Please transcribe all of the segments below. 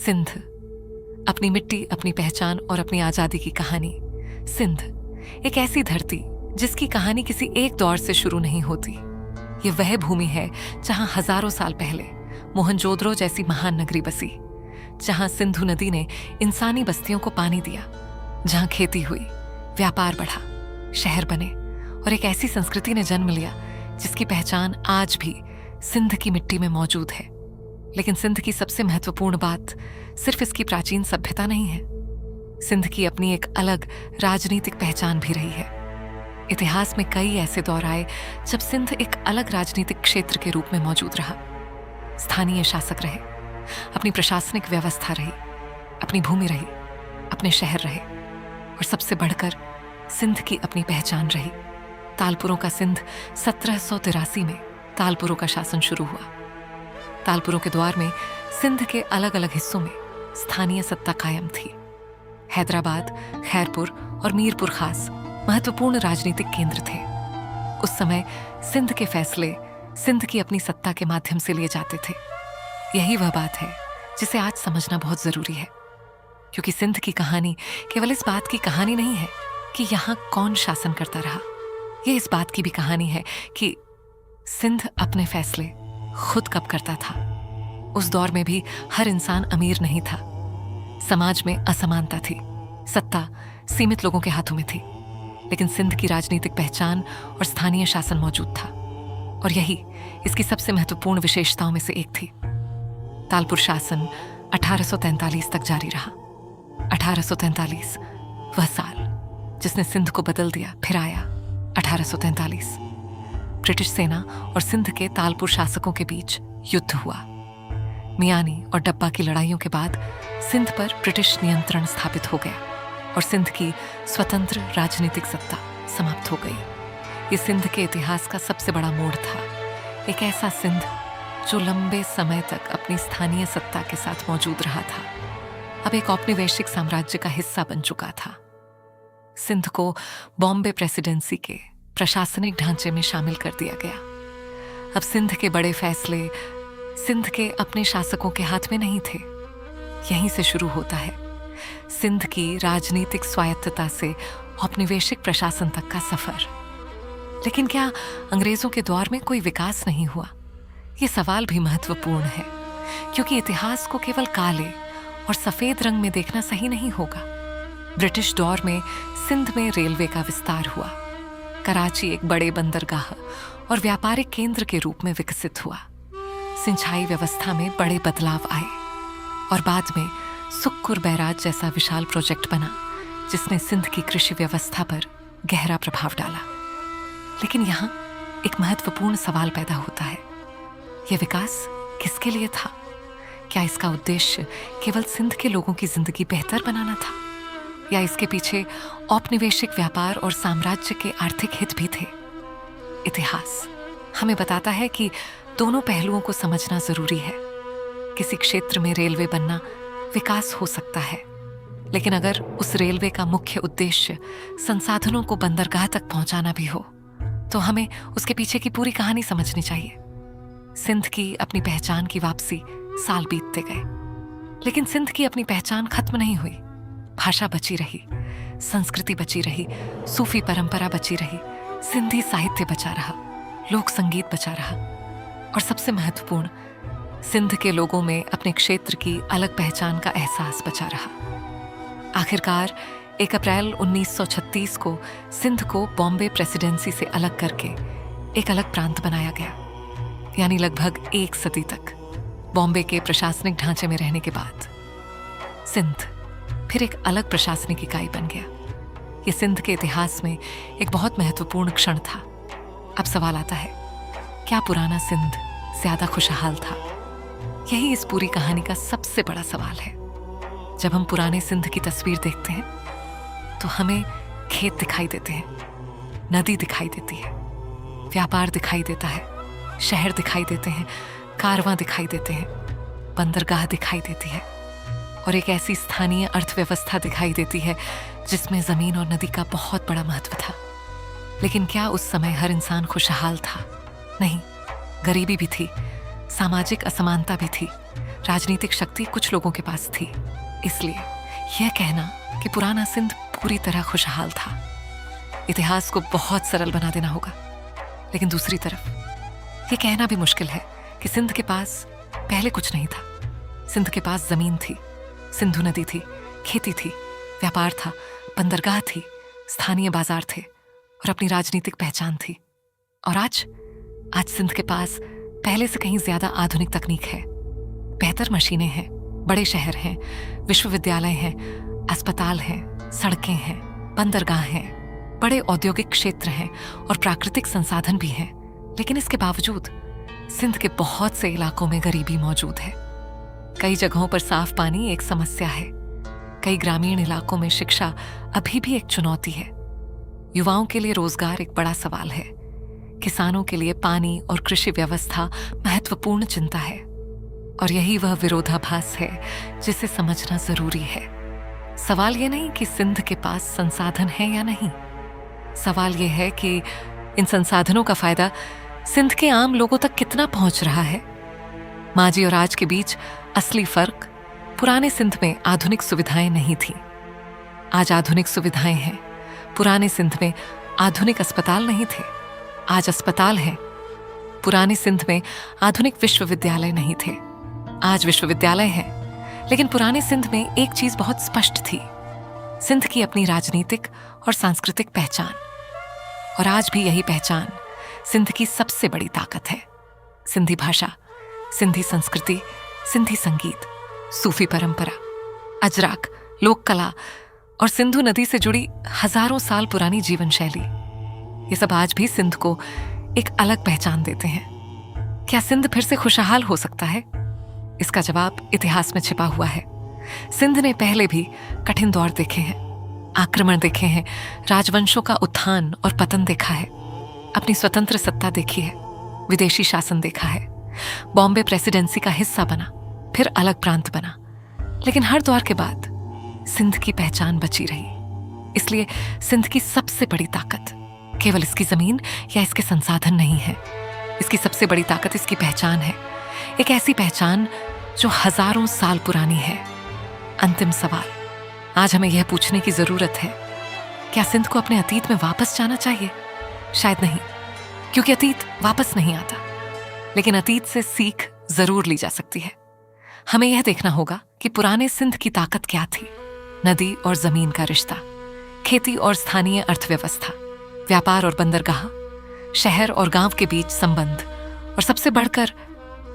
सिंध, अपनी मिट्टी, अपनी पहचान और अपनी आजादी की कहानी। सिंध एक ऐसी धरती जिसकी कहानी किसी एक दौर से शुरू नहीं होती। ये वह भूमि है जहां हजारों साल पहले मोहनजोदड़ो जैसी महान नगरी बसी, जहां सिंधु नदी ने इंसानी बस्तियों को पानी दिया, जहां खेती हुई, व्यापार बढ़ा, शहर बने और एक ऐसी संस्कृति ने जन्म लिया जिसकी पहचान आज भी सिंध की मिट्टी में मौजूद है। लेकिन सिंध की सबसे महत्वपूर्ण बात सिर्फ इसकी प्राचीन सभ्यता नहीं है। सिंध की अपनी एक अलग राजनीतिक पहचान भी रही है। इतिहास में कई ऐसे दौर आए जब सिंध एक अलग राजनीतिक क्षेत्र के रूप में मौजूद रहा। स्थानीय शासक रहे, अपनी प्रशासनिक व्यवस्था रही, अपनी भूमि रही, अपने शहर रहे और सबसे बढ़कर सिंध की अपनी पहचान रही। तालपुरों का सिंध 1783 में तालपुरों का शासन शुरू हुआ। तालपुरों के द्वार में सिंध के अलग अलग हिस्सों में स्थानीय सत्ता कायम थी। हैदराबाद, खैरपुर और मीरपुर खास महत्वपूर्ण राजनीतिक केंद्र थे। उस समय सिंध के फैसले सिंध की अपनी सत्ता के माध्यम से लिए जाते थे। यही वह बात है जिसे आज समझना बहुत जरूरी है, क्योंकि सिंध की कहानी केवल इस बात की कहानी नहीं है कि यहाँ कौन शासन करता रहा। ये इस बात की भी कहानी है कि सिंध अपने फैसले खुद कब करता था। उस दौर में भी हर इंसान अमीर नहीं था। समाज में असमानता थी, सत्ता सीमित लोगों के हाथों में थी, लेकिन सिंध की राजनीतिक पहचान और स्थानीय शासन मौजूद था। और यही इसकी सबसे महत्वपूर्ण विशेषताओं में से एक थी। तालपुर शासन 1843 तक जारी रहा। 1843 वह साल जिसने सिंध को बदल दिया फिर आया 1843। ब्रिटिश सेना और सिंध के तालपुर शासकों के बीच युद्ध हुआ। मियानी और डब्बा की लड़ाइयों के बाद सिंध पर ब्रिटिश नियंत्रण स्थापित हो गया और सिंध की स्वतंत्र राजनीतिक सत्ता समाप्त हो गई। ये सिंध के इतिहास का सबसे बड़ा मोड़ था। एक ऐसा सिंध जो लंबे समय तक अपनी स्थानीय सत्ता के साथ मौजूद रहा था, अब एक औपनिवेशिक साम्राज्य का हिस्सा बन चुका था। सिंध को बॉम्बे प्रेसिडेंसी के प्रशासनिक ढांचे में शामिल कर दिया गया। अब सिंध के बड़े फैसले सिंध के अपने शासकों के हाथ में नहीं थे। यहीं से शुरू होता है सिंध की राजनीतिक स्वायत्तता से औपनिवेशिक प्रशासन तक का सफर। लेकिन क्या अंग्रेजों के दौर में कोई विकास नहीं हुआ? ये सवाल भी महत्वपूर्ण है, क्योंकि इतिहास को केवल काले और सफेद रंग में देखना सही नहीं होगा। ब्रिटिश दौर में सिंध में रेलवे का विस्तार हुआ। कराची एक बड़े बंदरगाह और व्यापारिक केंद्र के रूप में विकसित हुआ। सिंचाई व्यवस्था में बड़े बदलाव आए और बाद में सुक्कुर बैराज जैसा विशाल प्रोजेक्ट बना, जिसने सिंध की कृषि व्यवस्था पर गहरा प्रभाव डाला। लेकिन यहाँ एक महत्वपूर्ण सवाल पैदा होता है, यह विकास किसके लिए था? क्या इसका उद्देश्य केवल सिंध के लोगों की जिंदगी बेहतर बनाना था, या इसके पीछे औपनिवेशिक व्यापार और साम्राज्य के आर्थिक हित भी थे? इतिहास हमें बताता है कि दोनों पहलुओं को समझना जरूरी है। किसी क्षेत्र में रेलवे बनना विकास हो सकता है, लेकिन अगर उस रेलवे का मुख्य उद्देश्य संसाधनों को बंदरगाह तक पहुंचाना भी हो, तो हमें उसके पीछे की पूरी कहानी समझनी चाहिए। सिंध की अपनी पहचान की वापसी साल बीतते गए, लेकिन सिंध की अपनी पहचान खत्म नहीं हुई। भाषा बची रही, संस्कृति बची रही, सूफी परंपरा बची रही, सिंधी साहित्य बचा रहा, लोक संगीत बचा रहा और सबसे महत्वपूर्ण, सिंध के लोगों में अपने क्षेत्र की अलग पहचान का एहसास बचा रहा। आखिरकार 1 अप्रैल 1936 को सिंध को बॉम्बे प्रेसिडेंसी से अलग करके एक अलग प्रांत बनाया गया। यानी लगभग 1 सदी तक बॉम्बे के प्रशासनिक ढांचे में रहने के बाद सिंध फिर एक अलग प्रशासनिक इकाई बन गया। यह सिंध के इतिहास में एक बहुत महत्वपूर्ण क्षण था। अब सवाल आता है, क्या पुराना सिंध ज्यादा खुशहाल था? यही इस पूरी कहानी का सबसे बड़ा सवाल है। जब हम पुराने सिंध की तस्वीर देखते हैं तो हमें खेत दिखाई देते हैं, नदी दिखाई देती है, व्यापार दिखाई देता है, शहर दिखाई देते हैं, कारवां दिखाई देते हैं, बंदरगाह दिखाई देती है और एक ऐसी स्थानीय अर्थव्यवस्था दिखाई देती है जिसमें जमीन और नदी का बहुत बड़ा महत्व था। लेकिन क्या उस समय हर इंसान खुशहाल था? नहीं, गरीबी भी थी, सामाजिक असमानता भी थी, राजनीतिक शक्ति कुछ लोगों के पास थी। इसलिए यह कहना कि पुराना सिंध पूरी तरह खुशहाल था, इतिहास को बहुत सरल बना देना होगा। लेकिन दूसरी तरफ यह कहना भी मुश्किल है कि सिंध के पास पहले कुछ नहीं था। सिंध के पास जमीन थी, सिंधु नदी थी, खेती थी, व्यापार था, बंदरगाह थी, स्थानीय बाजार थे और अपनी राजनीतिक पहचान थी। और आज सिंध के पास पहले से कहीं ज्यादा आधुनिक तकनीक है, बेहतर मशीनें हैं, बड़े शहर हैं, विश्वविद्यालय हैं, अस्पताल हैं, सड़कें हैं, बंदरगाह हैं, बड़े औद्योगिक क्षेत्र हैं और प्राकृतिक संसाधन भी हैं। लेकिन इसके बावजूद सिंध के बहुत से इलाकों में गरीबी मौजूद है। कई जगहों पर साफ पानी एक समस्या है, कई ग्रामीण इलाकों में शिक्षा अभी भी एक चुनौती है, युवाओं के लिए रोजगार एक बड़ा सवाल है, किसानों के लिए पानी और कृषि व्यवस्था महत्वपूर्ण चिंता है। और यही वह विरोधाभास है जिसे समझना जरूरी है। सवाल यह नहीं कि सिंध के पास संसाधन है या नहीं, सवाल यह है कि इन संसाधनों का फायदा सिंध के आम लोगों तक कितना पहुंच रहा है। माजी और आज के बीच असली फर्क, पुराने सिंध में आधुनिक सुविधाएं नहीं थी, आज आधुनिक सुविधाएं हैं। पुराने सिंध में आधुनिक अस्पताल नहीं थे, आज अस्पताल हैं। पुराने सिंध में आधुनिक विश्वविद्यालय नहीं थे, आज विश्वविद्यालय हैं। लेकिन पुराने सिंध में एक चीज बहुत स्पष्ट थी, सिंध की अपनी राजनीतिक और सांस्कृतिक पहचान। और आज भी यही पहचान सिंध की सबसे बड़ी ताकत है। सिंधी भाषा, सिंधी संस्कृति, सिंधी संगीत, सूफी परंपरा, अजराक, लोक कला और सिंधु नदी से जुड़ी हजारों साल पुरानी जीवन शैली, ये सब आज भी सिंध को एक अलग पहचान देते हैं। क्या सिंध फिर से खुशहाल हो सकता है? इसका जवाब इतिहास में छिपा हुआ है। सिंध ने पहले भी कठिन दौर देखे हैं, आक्रमण देखे हैं, राजवंशों का उत्थान और पतन देखा है, अपनी स्वतंत्र सत्ता देखी है, विदेशी शासन देखा है, बॉम्बे प्रेसिडेंसी का हिस्सा बना, फिर अलग प्रांत बना। लेकिन हर दौर के बाद सिंध की पहचान बची रही। इसलिए सिंध की सबसे बड़ी ताकत केवल इसकी जमीन या इसके संसाधन नहीं है, इसकी सबसे बड़ी ताकत इसकी पहचान है। एक ऐसी पहचान जो हजारों साल पुरानी है। अंतिम सवाल आज हमें यह पूछने की जरूरत है, क्या सिंध को अपने अतीत में वापस जाना चाहिए? शायद नहीं, क्योंकि अतीत वापस नहीं आता। लेकिन अतीत से सीख जरूर ली जा सकती है। हमें यह देखना होगा कि पुराने सिंध की ताकत क्या थी। नदी और जमीन का रिश्ता, खेती और स्थानीय अर्थव्यवस्था, व्यापार और बंदरगाह, शहर और गांव के बीच संबंध, और सबसे बढ़कर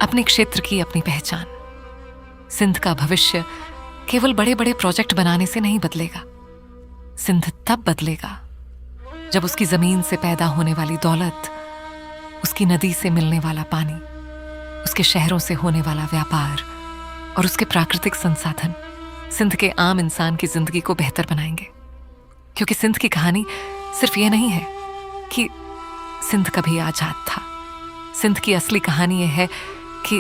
अपने क्षेत्र की अपनी पहचान। सिंध का भविष्य केवल बड़े बड़े प्रोजेक्ट बनाने से नहीं बदलेगा। सिंध तब बदलेगा जब उसकी जमीन से पैदा होने वाली दौलत, उसकी नदी से मिलने वाला पानी, उसके शहरों से होने वाला व्यापार और उसके प्राकृतिक संसाधन सिंध के आम इंसान की जिंदगी को बेहतर बनाएंगे। क्योंकि सिंध की कहानी सिर्फ ये नहीं है कि सिंध कभी आजाद था। सिंध की असली कहानी यह है कि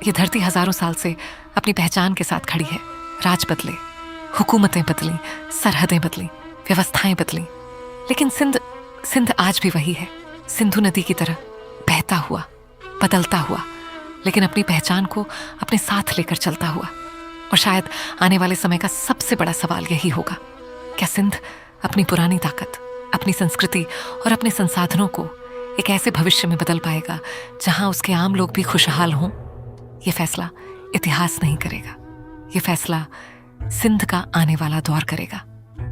ये धरती हजारों साल से अपनी पहचान के साथ खड़ी है। राज बदले, हुकूमतें बदली, सरहदें बदली, व्यवस्थाएं बदली, लेकिन सिंध आज भी वही है, सिंधु नदी की तरह बहता हुआ, बदलता हुआ, लेकिन अपनी पहचान को अपने साथ लेकर चलता हुआ। और शायद आने वाले समय का सबसे बड़ा सवाल यही होगा, क्या सिंध अपनी पुरानी ताकत, अपनी संस्कृति और अपने संसाधनों को एक ऐसे भविष्य में बदल पाएगा जहां उसके आम लोग भी खुशहाल हों? यह फैसला इतिहास नहीं करेगा, यह फैसला सिंध का आने वाला दौर करेगा।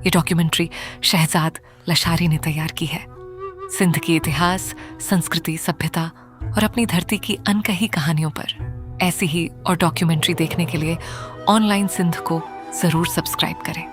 ये डॉक्यूमेंट्री शहजाद लशारी ने तैयार की है। सिंध की इतिहास, संस्कृति, सभ्यता और अपनी धरती की अनकही कहानियों पर ऐसी ही और डॉक्यूमेंट्री देखने के लिए ऑनलाइन सिंध को जरूर सब्सक्राइब करें।